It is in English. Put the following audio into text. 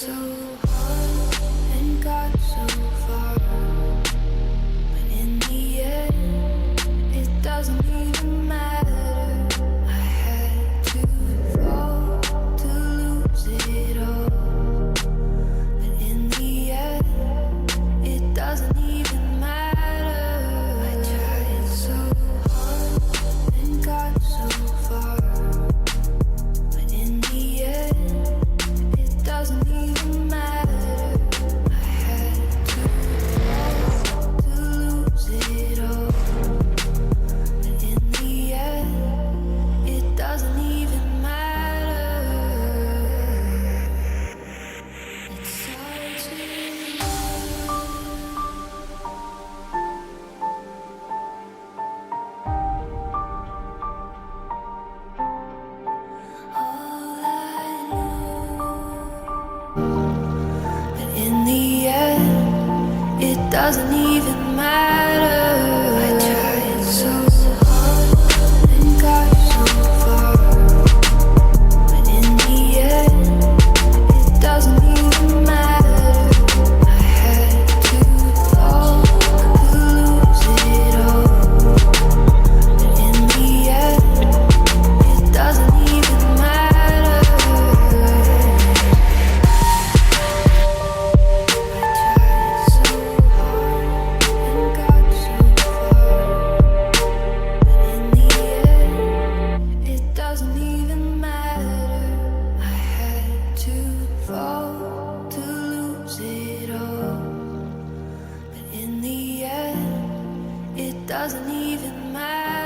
so hard and got so far, but in the end, it doesn't even matter. I had to fall to lose it all, but in the end, it doesn't even matter. I tried so hard and got so far, but in the end, it doesn't even matter. I had to fall to lose it all, but in the end, it doesn't even matter. It's all too all I know. But in the end, it doesn't even matter. I tried so hard and got so far, but in the end, it doesn't even matter. I had to fall to lose it all, but in the end, it doesn't even matter. I tried so hard and got so far, but in the end, it doesn't even matter. I had to fall to lose it all, but in the end, it doesn't even matter.